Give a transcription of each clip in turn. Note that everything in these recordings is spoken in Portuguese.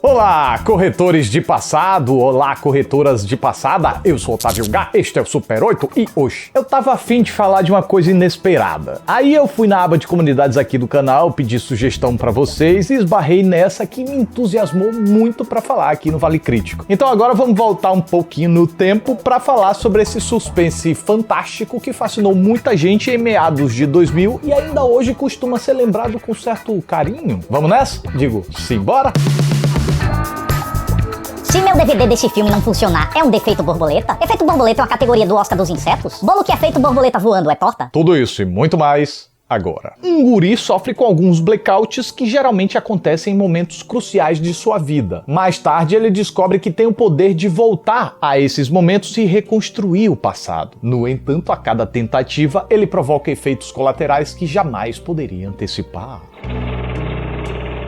Olá, corretores de passado, olá, corretoras de passada, eu sou Otávio Gá, este é o Super 8 e hoje eu tava a fim de falar de uma coisa inesperada. Aí eu fui na aba de comunidades aqui do canal, pedi sugestão pra vocês e esbarrei nessa que me entusiasmou muito pra falar aqui no Vale Crítico. Então agora vamos voltar um pouquinho no tempo pra falar sobre esse suspense fantástico que fascinou muita gente em meados de 2000 e ainda hoje costuma ser lembrado com certo carinho. Vamos nessa? Digo, simbora? Se meu DVD desse filme não funcionar, é um defeito borboleta? Efeito borboleta é uma categoria do Oscar dos insetos? Bolo que é feito borboleta voando é torta? Tudo isso e muito mais agora. Um guri sofre com alguns blackouts que geralmente acontecem em momentos cruciais de sua vida. Mais tarde ele descobre que tem o poder de voltar a esses momentos e reconstruir o passado. No entanto, a cada tentativa ele provoca efeitos colaterais que jamais poderia antecipar.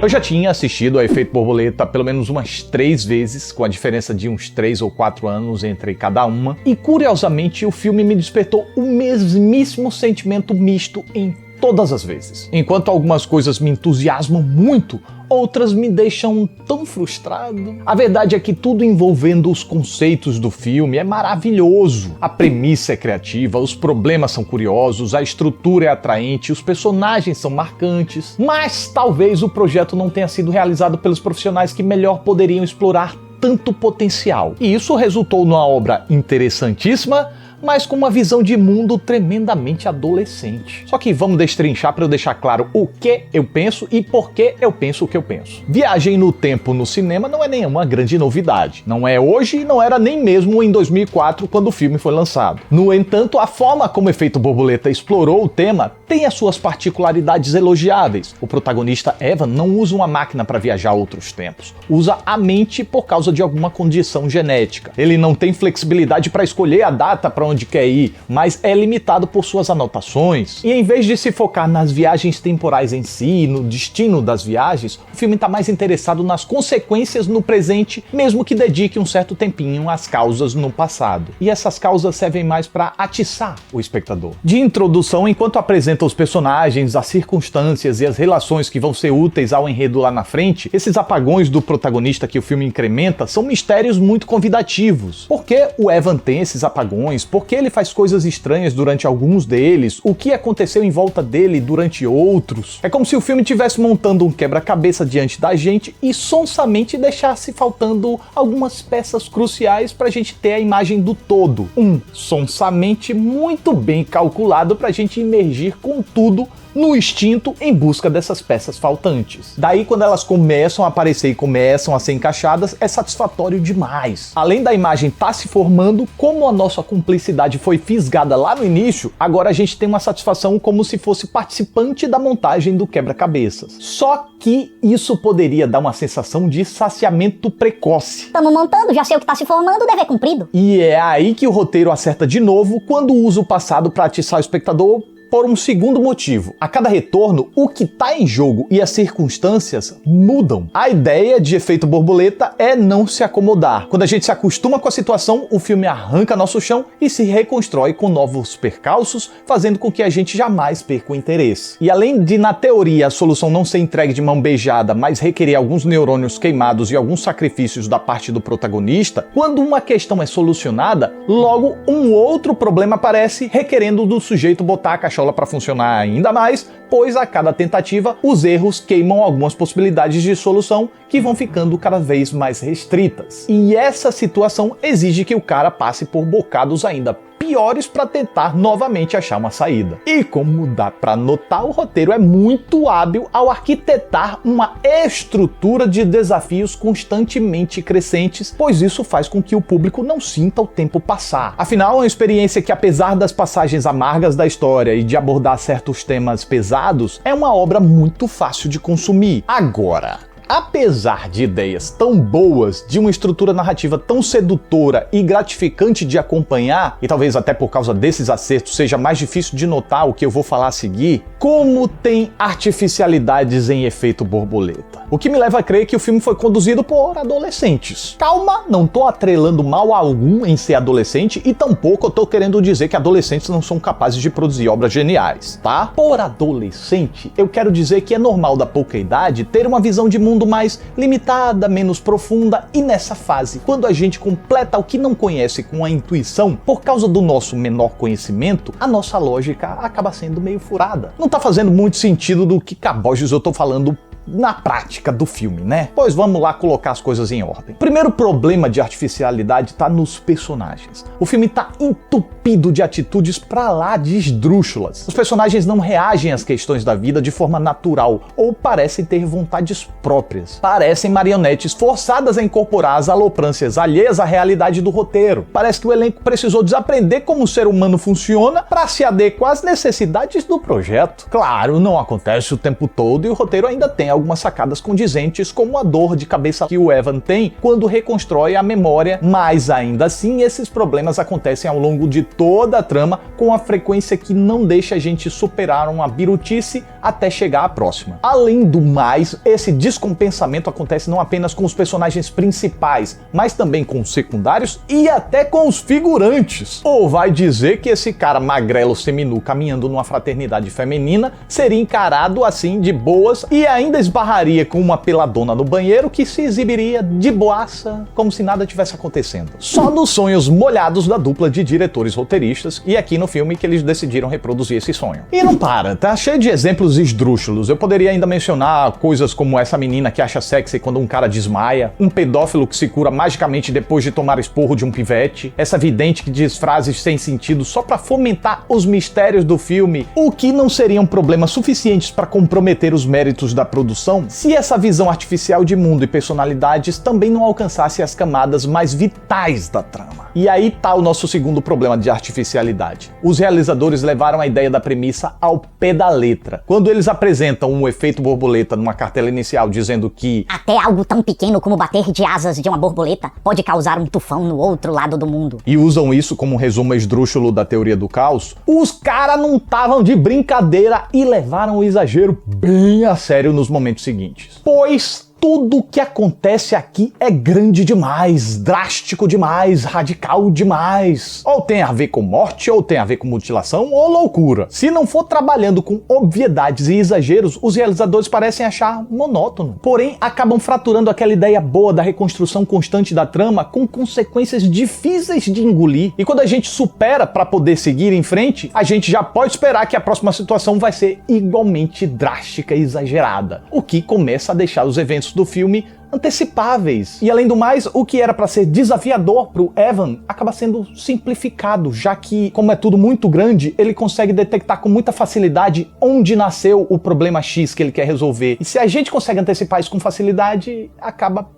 Eu já tinha assistido a Efeito Borboleta pelo menos umas 3 vezes, com a diferença de uns 3 ou 4 anos entre cada uma, e curiosamente o filme me despertou o mesmíssimo sentimento misto em todas as vezes. Enquanto algumas coisas me entusiasmam muito, outras me deixam tão frustrado. A verdade é que tudo envolvendo os conceitos do filme é maravilhoso. A premissa é criativa, os problemas são curiosos, a estrutura é atraente, os personagens são marcantes, mas talvez o projeto não tenha sido realizado pelos profissionais que melhor poderiam explorar tanto potencial. E isso resultou numa obra interessantíssima, mas com uma visão de mundo tremendamente adolescente. Só que vamos destrinchar para eu deixar claro o que eu penso e por que eu penso o que eu penso. Viagem no tempo no cinema não é nenhuma grande novidade. Não é hoje e não era nem mesmo em 2004, quando o filme foi lançado. No entanto, a forma como Efeito Borboleta explorou o tema tem as suas particularidades elogiáveis. O protagonista Evan não usa uma máquina para viajar a outros tempos. Usa a mente por causa de alguma condição genética. Ele não tem flexibilidade para escolher a data para onde quer ir, mas é limitado por suas anotações. E em vez de se focar nas viagens temporais em si, no destino das viagens, o filme está mais interessado nas consequências no presente, mesmo que dedique um certo tempinho às causas no passado. E essas causas servem mais para atiçar o espectador. De introdução, enquanto apresenta os personagens, as circunstâncias e as relações que vão ser úteis ao enredo lá na frente, esses apagões do protagonista que o filme incrementa são mistérios muito convidativos. Por que o Evan tem esses apagões? Por que ele faz coisas estranhas durante alguns deles? O que aconteceu em volta dele durante outros? É como se o filme estivesse montando um quebra-cabeça diante da gente e sonsamente deixasse faltando algumas peças cruciais pra gente ter a imagem do todo. Sonsamente muito bem calculado pra gente imergir com tudo no instinto em busca dessas peças faltantes. Daí, quando elas começam a aparecer e começam a ser encaixadas, é satisfatório demais. Além da imagem estar se formando, como a nossa cumplicidade foi fisgada lá no início, agora a gente tem uma satisfação como se fosse participante da montagem do quebra-cabeças. Só que isso poderia dar uma sensação de saciamento precoce. Tamo montando, já sei o que tá se formando, dever cumprido. E é aí que o roteiro acerta de novo quando usa o passado para atiçar o espectador por um segundo motivo. A cada retorno, o que está em jogo e as circunstâncias mudam. A ideia de Efeito Borboleta é não se acomodar. Quando a gente se acostuma com a situação, o filme arranca nosso chão e se reconstrói com novos percalços, fazendo com que a gente jamais perca o interesse. E além de, na teoria, a solução não ser entregue de mão beijada, mas requerer alguns neurônios queimados e alguns sacrifícios da parte do protagonista, quando uma questão é solucionada, logo um outro problema aparece, requerendo do sujeito botar a caixola para funcionar ainda mais, pois a cada tentativa os erros queimam algumas possibilidades de solução que vão ficando cada vez mais restritas. E essa situação exige que o cara passe por bocados ainda piores para tentar novamente achar uma saída. E como dá para notar, o roteiro é muito hábil ao arquitetar uma estrutura de desafios constantemente crescentes, pois isso faz com que o público não sinta o tempo passar. Afinal, é uma experiência que, apesar das passagens amargas da história e de abordar certos temas pesados, é uma obra muito fácil de consumir. Agora, apesar de ideias tão boas, de uma estrutura narrativa tão sedutora e gratificante de acompanhar, e talvez até por causa desses acertos seja mais difícil de notar o que eu vou falar a seguir, como tem artificialidades em Efeito Borboleta. O que me leva a crer que o filme foi conduzido por adolescentes. Calma, não tô atrelando mal algum em ser adolescente e tampouco eu tô querendo dizer que adolescentes não são capazes de produzir obras geniais, tá? Por adolescente, eu quero dizer que é normal da pouca idade ter uma visão de mundo mundo mais limitada, menos profunda, e nessa fase, quando a gente completa o que não conhece com a intuição, por causa do nosso menor conhecimento, a nossa lógica acaba sendo meio furada. Não tá fazendo muito sentido do que cabojos eu tô falando na prática do filme, né? Pois vamos lá colocar as coisas em ordem. O primeiro problema de artificialidade tá nos personagens. O filme tá entupido de atitudes pra lá de esdrúxulas. Os personagens não reagem às questões da vida de forma natural ou parecem ter vontades próprias. Parecem marionetes forçadas a incorporar as aloprâncias alheias à realidade do roteiro. Parece que o elenco precisou desaprender como o ser humano funciona pra se adequar às necessidades do projeto. Claro, não acontece o tempo todo e o roteiro ainda tem algumas sacadas condizentes, como a dor de cabeça que o Evan tem quando reconstrói a memória, mas ainda assim esses problemas acontecem ao longo de toda a trama com a frequência que não deixa a gente superar uma birutice até chegar à próxima. Além do mais, esse descompensamento acontece não apenas com os personagens principais, mas também com os secundários e até com os figurantes. Ou vai dizer que esse cara magrelo seminu caminhando numa fraternidade feminina seria encarado assim de boas e ainda esbarraria com uma peladona no banheiro que se exibiria de boaça, como se nada tivesse acontecendo. Só nos sonhos molhados da dupla de diretores roteiristas, e aqui no filme que eles decidiram reproduzir esse sonho. E não para, tá cheio de exemplos esdrúxulos. Eu poderia ainda mencionar coisas como essa menina que acha sexy quando um cara desmaia, um pedófilo que se cura magicamente depois de tomar esporro de um pivete, essa vidente que diz frases sem sentido só pra fomentar os mistérios do filme, o que não seriam problemas suficientes pra comprometer os méritos da produção se essa visão artificial de mundo e personalidades também não alcançasse as camadas mais vitais da trama. E aí tá o nosso segundo problema de artificialidade. Os realizadores levaram a ideia da premissa ao pé da letra. Quando eles apresentam um efeito borboleta numa cartela inicial dizendo que até algo tão pequeno como bater de asas de uma borboleta pode causar um tufão no outro lado do mundo, e usam isso como um resumo esdrúxulo da teoria do caos, os caras não estavam de brincadeira e levaram o exagero bem a sério nos momentos seguintes. Pois tudo que acontece aqui é grande demais, drástico demais, radical demais. Ou tem a ver com morte, ou tem a ver com mutilação, ou loucura. Se não for trabalhando com obviedades e exageros, os realizadores parecem achar monótono. Porém, acabam fraturando aquela ideia boa da reconstrução constante da trama com consequências difíceis de engolir. E quando a gente supera para poder seguir em frente, a gente já pode esperar que a próxima situação vai ser igualmente drástica e exagerada. O que começa a deixar os eventos do filme antecipáveis. E além do mais, o que era para ser desafiador pro Evan acaba sendo simplificado, já que, como é tudo muito grande, ele consegue detectar com muita facilidade onde nasceu o problema X que ele quer resolver. E se a gente consegue antecipar isso com facilidade, acaba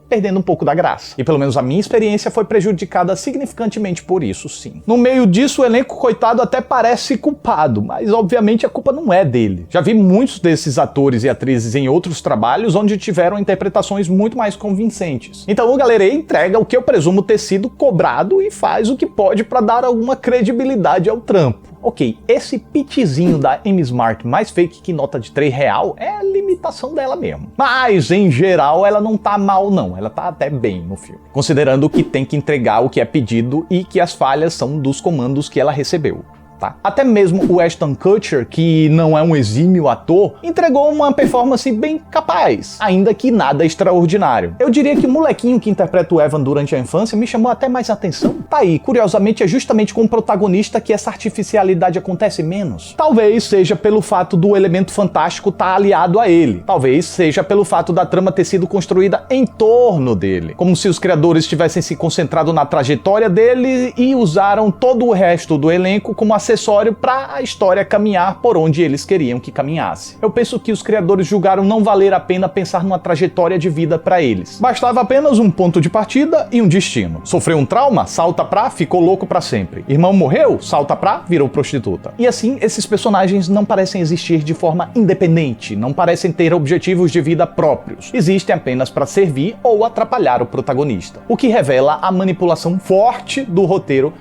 perdendo um pouco da graça. E pelo menos a minha experiência foi prejudicada significantemente por isso, sim. No meio disso, o elenco, coitado, até parece culpado, mas obviamente a culpa não é dele. Já vi muitos desses atores e atrizes em outros trabalhos onde tiveram interpretações muito mais convincentes. Então o Galerei entrega o que eu presumo ter sido cobrado e faz o que pode para dar alguma credibilidade ao trampo. Ok, esse pitzinho da Amy Smart mais fake que nota de R$3 é a limitação dela mesmo. Mas, em geral, ela não tá mal não, ela tá até bem no filme. Considerando que tem que entregar o que é pedido e que as falhas são dos comandos que ela recebeu. Tá? Até mesmo o Ashton Kutcher, que não é um exímio ator, entregou uma performance bem capaz, ainda que nada extraordinário. Eu diria que o molequinho que interpreta o Evan durante a infância me chamou até mais atenção. Tá aí, curiosamente é justamente com o protagonista que essa artificialidade acontece menos. Talvez seja pelo fato do elemento fantástico estar aliado a ele. Talvez seja pelo fato da trama ter sido construída em torno dele. Como se os criadores tivessem se concentrado na trajetória dele e usaram todo o resto do elenco como acessório para a história caminhar por onde eles queriam que caminhasse. Eu penso que os criadores julgaram não valer a pena pensar numa trajetória de vida para eles. Bastava apenas um ponto de partida e um destino. Sofreu um trauma? Salta pra, ficou louco para sempre. Irmão morreu? Salta pra, virou prostituta. E assim, esses personagens não parecem existir de forma independente, não parecem ter objetivos de vida próprios. Existem apenas para servir ou atrapalhar o protagonista. O que revela a manipulação forte do roteiro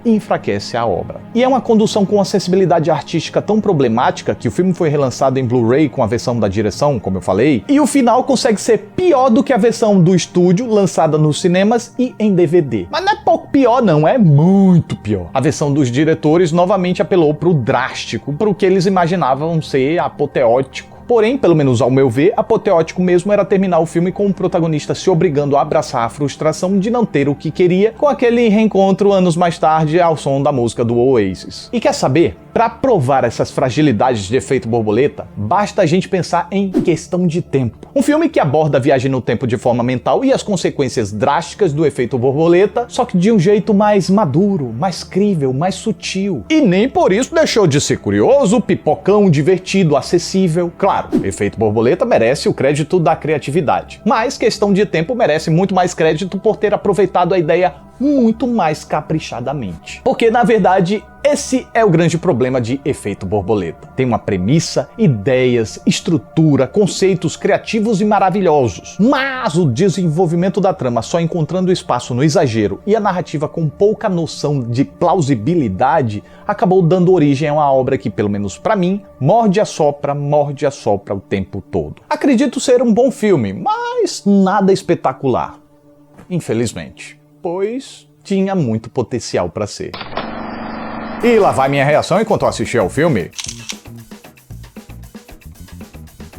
e enfraquece a obra. E é uma condução com uma sensibilidade artística tão problemática que o filme foi relançado em Blu-ray com a versão da direção, como eu falei, e o final consegue ser pior do que a versão do estúdio lançada nos cinemas e em DVD. Mas não é pouco pior não, é muito pior. A versão dos diretores novamente apelou pro drástico, pro que eles imaginavam ser apoteótico. Porém, pelo menos ao meu ver, apoteótico mesmo era terminar o filme com o protagonista se obrigando a abraçar a frustração de não ter o que queria, com aquele reencontro anos mais tarde ao som da música do Oasis. E quer saber? Para provar essas fragilidades de efeito borboleta, basta a gente pensar em Questão de Tempo. Um filme que aborda a viagem no tempo de forma mental e as consequências drásticas do efeito borboleta, só que de um jeito mais maduro, mais crível, mais sutil. E nem por isso deixou de ser curioso, pipocão, divertido, acessível. Claro, efeito borboleta merece o crédito da criatividade, mas Questão de Tempo merece muito mais crédito por ter aproveitado a ideia muito mais caprichadamente. Porque, na verdade, esse é o grande problema de Efeito Borboleta. Tem uma premissa, ideias, estrutura, conceitos criativos e maravilhosos. Mas o desenvolvimento da trama só encontrando espaço no exagero e a narrativa com pouca noção de plausibilidade acabou dando origem a uma obra que, pelo menos pra mim, morde a sopra o tempo todo. Acredito ser um bom filme, mas nada espetacular. Infelizmente. Pois tinha muito potencial para ser. E lá vai minha reação enquanto eu assisti ao filme.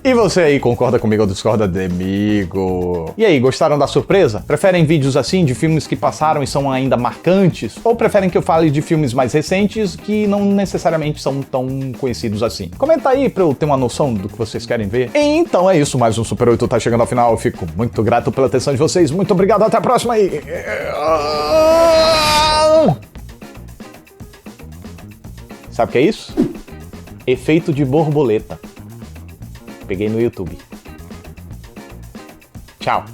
E você aí, concorda comigo ou discorda comigo? E aí, gostaram da surpresa? Preferem vídeos assim, de filmes que passaram e são ainda marcantes? Ou preferem que eu fale de filmes mais recentes que não necessariamente são tão conhecidos assim? Comenta aí pra eu ter uma noção do que vocês querem ver. Então é isso, mais um Super 8 tá chegando ao final. Eu fico muito grato pela atenção de vocês. Muito obrigado, até a próxima e... Sabe o que é isso? Efeito de borboleta. Peguei no YouTube. Tchau.